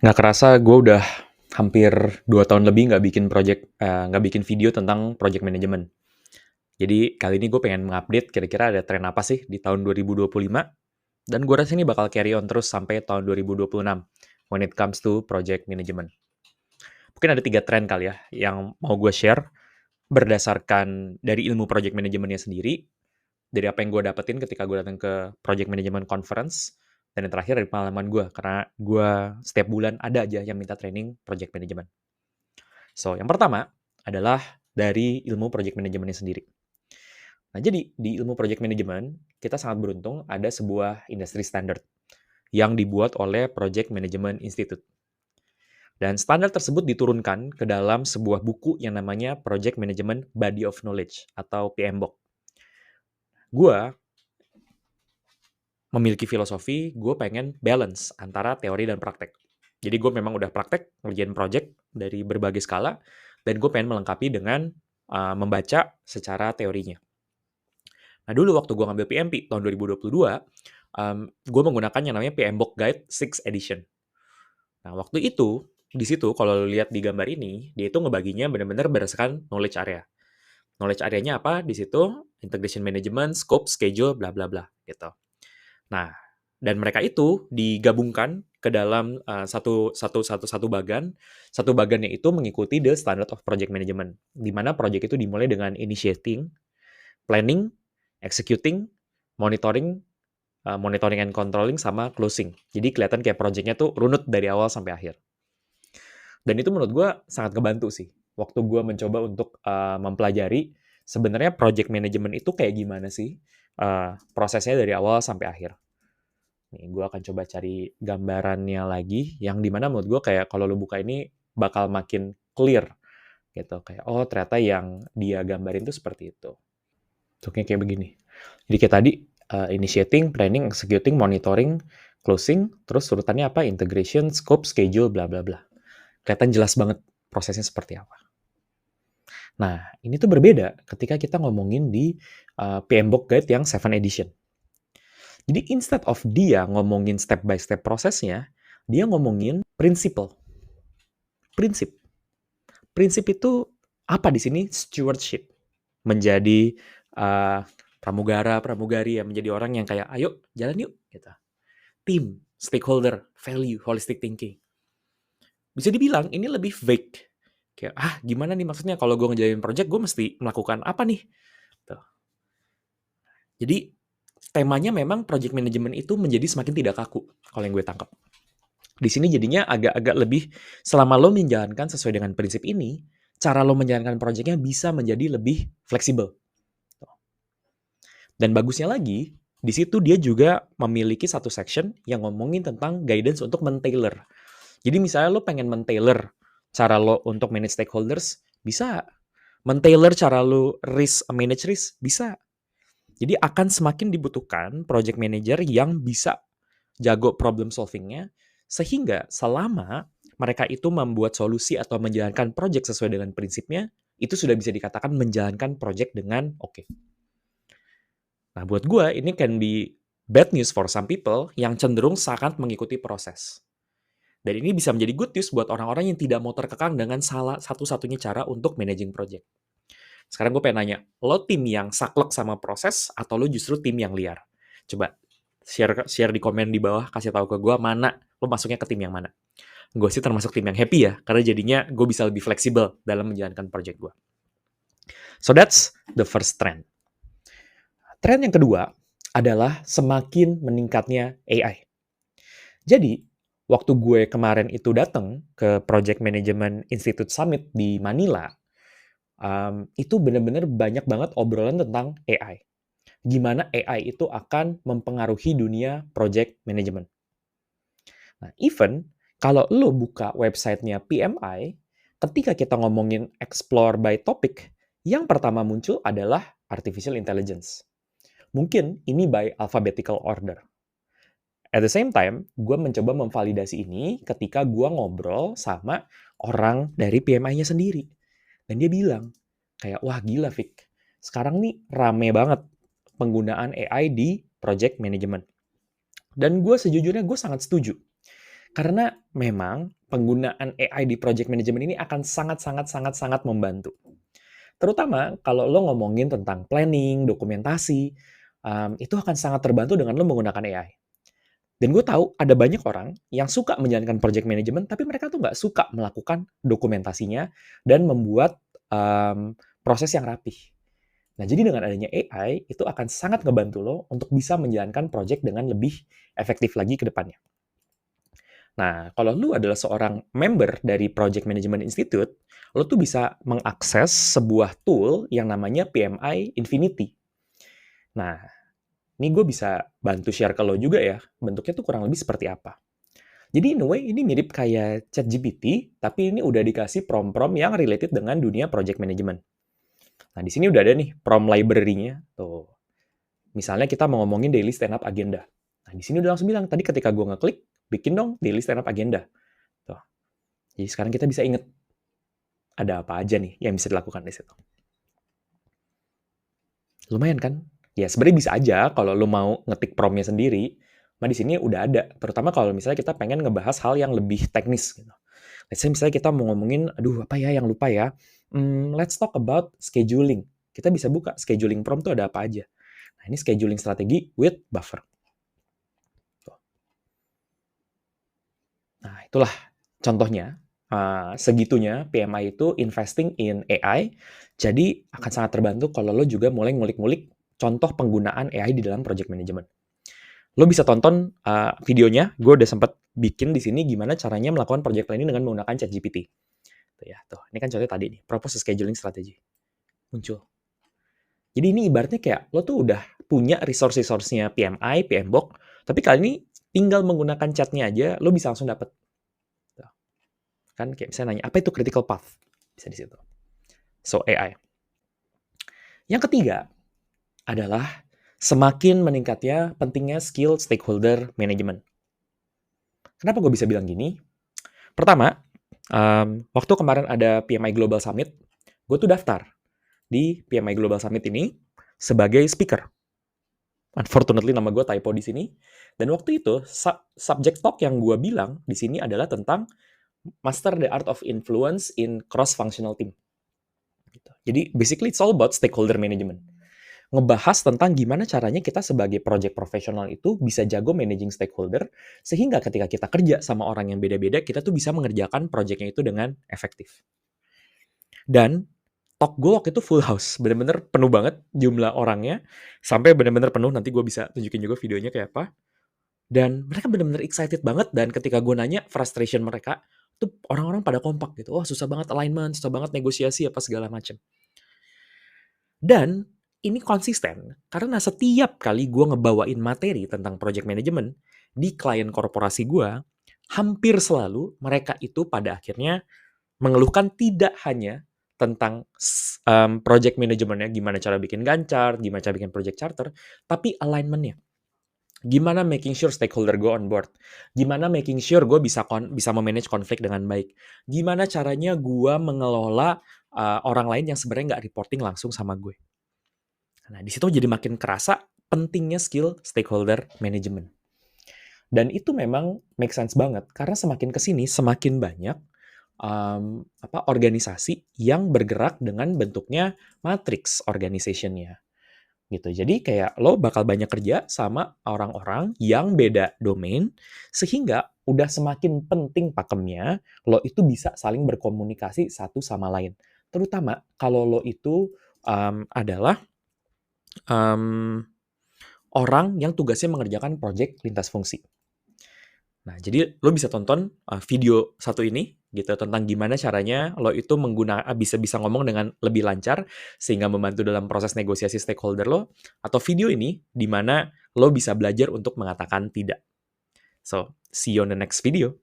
Nggak kerasa gue udah hampir 2 tahun lebih nggak bikin video tentang project management. Jadi kali ini gue pengen mengupdate kira-kira ada tren apa sih di tahun 2025, dan gue rasa ini bakal carry on terus sampai tahun 2026 when it comes to project management. Mungkin ada 3 tren kali ya yang mau gue share berdasarkan dari ilmu project managementnya sendiri, dari apa yang gue dapetin ketika gue datang ke project management conference, dan yang terakhir dari pengalaman gue, karena gue setiap bulan ada aja yang minta training project management. So, yang pertama adalah dari ilmu project manajemennya sendiri. Nah, jadi di ilmu project management, kita sangat beruntung ada sebuah industry standard yang dibuat oleh Project Management Institute. Dan standar tersebut diturunkan ke dalam sebuah buku yang namanya Project Management Body of Knowledge atau PMBOK. Gue memiliki filosofi, gue pengen balance antara teori dan praktek. Jadi gue memang udah praktek ngerjain project dari berbagai skala, dan gue pengen melengkapi dengan membaca secara teorinya. Nah, dulu waktu gue ngambil PMP tahun 2022, gue menggunakan yang namanya PMBOK Guide 6th Edition. Nah, waktu itu, di situ kalau lu lihat di gambar ini, dia itu ngebaginya benar-benar berdasarkan knowledge area. Knowledge area-nya apa? Di situ integration management, scope, schedule, bla bla bla gitu. Nah, dan mereka itu digabungkan ke dalam satu bagan. Satu bagannya itu mengikuti the standard of project management, di mana project itu dimulai dengan initiating, planning, executing, monitoring, monitoring and controlling, sama closing. Jadi kelihatan kayak project-nya tuh runut dari awal sampai akhir. Dan itu menurut gue sangat ngebantu sih. Waktu gue mencoba untuk mempelajari sebenarnya project management itu kayak gimana sih prosesnya dari awal sampai akhir. Nih, gue akan coba cari gambarannya lagi, yang dimana menurut gue kayak kalau lo buka ini bakal makin clear gitu. Kayak, oh ternyata yang dia gambarin tuh seperti itu. Bentuknya kayak begini. Jadi kayak tadi, initiating, planning, executing, monitoring, closing, terus urutannya apa? Integration, scope, schedule, bla bla bla. Kelihatan jelas banget prosesnya seperti apa. Nah, ini tuh berbeda ketika kita ngomongin di PMBOK Guide yang 7 edition. Jadi instead of dia ngomongin step by step prosesnya, dia ngomongin principle. Prinsip. Prinsip itu apa di sini? Stewardship. Menjadi pramugari ya, menjadi orang yang kayak, ayo jalan yuk, gitu. Tim, stakeholder, value, holistic thinking. Bisa dibilang ini lebih vague. Kayak, gimana nih maksudnya kalau gue ngejalanin project, gue mesti melakukan apa nih? Tuh. Jadi, temanya memang project management itu menjadi semakin tidak kaku, kalau yang gue tangkap. Di sini jadinya agak-agak lebih, selama lo menjalankan sesuai dengan prinsip ini, cara lo menjalankan projectnya bisa menjadi lebih fleksibel. Dan bagusnya lagi, di situ dia juga memiliki satu section yang ngomongin tentang guidance untuk men-tailor. Jadi misalnya lo pengen men-tailor cara lo untuk manage stakeholders, bisa. Men-tailor cara lo manage risk, bisa. Jadi akan semakin dibutuhkan project manager yang bisa jago problem solving-nya, sehingga selama mereka itu membuat solusi atau menjalankan project sesuai dengan prinsipnya, itu sudah bisa dikatakan menjalankan project dengan oke. Nah, buat gue, ini can be bad news for some people yang cenderung sangat mengikuti proses. Dan ini bisa menjadi good news buat orang-orang yang tidak mau terkekang dengan salah satu-satunya cara untuk managing project. Sekarang gue pengen nanya, lo tim yang saklek sama proses atau lo justru tim yang liar? Coba share di komen di bawah, kasih tahu ke gue mana lo masuknya ke tim yang mana. Gue sih termasuk tim yang happy ya, karena jadinya gue bisa lebih fleksibel dalam menjalankan project gue. So that's the first trend. Trend yang kedua adalah semakin meningkatnya AI. Jadi, waktu gue kemarin itu datang ke Project Management Institute Summit di Manila, itu benar-benar banyak banget obrolan tentang AI. Gimana AI itu akan mempengaruhi dunia project management. Nah, even kalau lo buka websitenya PMI, ketika kita ngomongin explore by topic, yang pertama muncul adalah artificial intelligence. Mungkin ini by alphabetical order. At the same time, gue mencoba memvalidasi ini ketika gue ngobrol sama orang dari PMI-nya sendiri. Dan dia bilang, kayak, wah gila Vic, sekarang nih rame banget penggunaan AI di project management. Dan gue sejujurnya gue sangat setuju. Karena memang penggunaan AI di project management ini akan sangat membantu. Terutama kalau lo ngomongin tentang planning, dokumentasi, itu akan sangat terbantu dengan lo menggunakan AI. Dan gue tahu ada banyak orang yang suka menjalankan project management, tapi mereka tuh nggak suka melakukan dokumentasinya dan membuat proses yang rapih. Nah, jadi dengan adanya AI, itu akan sangat ngebantu lo untuk bisa menjalankan project dengan lebih efektif lagi ke depannya. Nah, kalau lu adalah seorang member dari Project Management Institute, lo tuh bisa mengakses sebuah tool yang namanya PMI Infinity. Nah, ini gue bisa bantu share ke lo juga ya, bentuknya tuh kurang lebih seperti apa. Jadi in a way, ini mirip kayak ChatGPT, tapi ini udah dikasih prompt-prompt yang related dengan dunia project management. Nah, di sini udah ada nih prompt library-nya. Tuh. Misalnya kita mau ngomongin daily stand-up agenda. Nah, di sini udah langsung bilang, tadi ketika gue ngeklik, bikin dong daily stand-up agenda. Tuh. Jadi sekarang kita bisa inget, ada apa aja nih yang bisa dilakukan di situ. Lumayan kan? Ya, sebenarnya bisa aja kalau lo mau ngetik prompt-nya sendiri, nah di sini udah ada. Terutama kalau misalnya kita pengen ngebahas hal yang lebih teknis. Gitu. Let's say misalnya kita mau ngomongin, aduh apa ya yang lupa ya, let's talk about scheduling. Kita bisa buka scheduling prompt tuh ada apa aja. Nah, ini scheduling strategi with buffer. Tuh. Nah, itulah contohnya. Segitunya PMI itu investing in AI, jadi akan sangat terbantu kalau lo juga mulai ngulik-ngulik contoh penggunaan AI di dalam project management. Lo bisa tonton videonya, gue udah sempat bikin di sini gimana caranya melakukan project planning dengan menggunakan ChatGPT. Tuh ya, tuh. Ini kan contohnya tadi nih, propose scheduling strategy. Muncul. Jadi ini ibaratnya kayak lo tuh udah punya resource-nya PMI, PMBOK, tapi kali ini tinggal menggunakan chatnya aja, lo bisa langsung dapet. Kan kayak misalnya nanya, apa itu critical path? Bisa di situ. So, AI. Yang ketiga adalah semakin meningkatnya pentingnya skill stakeholder management. Kenapa gue bisa bilang gini? Pertama, waktu kemarin ada PMI Global Summit, gue tuh daftar di PMI Global Summit ini sebagai speaker. Unfortunately, nama gue typo di sini. Dan waktu itu, subject talk yang gue bilang di sini adalah tentang Master the Art of Influence in Cross-Functional Team. Jadi, basically it's all about stakeholder management. Ngebahas tentang gimana caranya kita sebagai project profesional itu bisa jago managing stakeholder, sehingga ketika kita kerja sama orang yang beda-beda, kita tuh bisa mengerjakan projectnya itu dengan efektif. Dan talk gue waktu itu full house, bener-bener penuh banget jumlah orangnya, sampai bener-bener penuh, nanti gue bisa tunjukin juga videonya kayak apa. Dan mereka bener-bener excited banget, dan ketika gue nanya frustration mereka, tuh orang-orang pada kompak gitu, wah susah banget alignment, susah banget negosiasi, apa segala macam. Dan ini konsisten, karena setiap kali gue ngebawain materi tentang project management di klien korporasi gue, hampir selalu mereka itu pada akhirnya mengeluhkan tidak hanya tentang project manajemennya, gimana cara bikin Gantt chart, gimana cara bikin project charter, tapi alignment-nya. Gimana making sure stakeholder gue on board. Gimana making sure gue bisa memanage konflik dengan baik. Gimana caranya gue mengelola orang lain yang sebenarnya nggak reporting langsung sama gue. Nah, di situ jadi makin kerasa pentingnya skill stakeholder management. Dan itu memang make sense banget, karena semakin kesini semakin banyak organisasi yang bergerak dengan bentuknya matrix organization-nya. Gitu. Jadi kayak lo bakal banyak kerja sama orang-orang yang beda domain, sehingga udah semakin penting pakemnya, lo itu bisa saling berkomunikasi satu sama lain. Terutama kalau lo itu adalah orang yang tugasnya mengerjakan project lintas fungsi. Nah, jadi lo bisa tonton video satu ini gitu tentang gimana caranya lo itu bisa ngomong dengan lebih lancar sehingga membantu dalam proses negosiasi stakeholder lo, atau video ini di mana lo bisa belajar untuk mengatakan tidak. So, see you on the next video.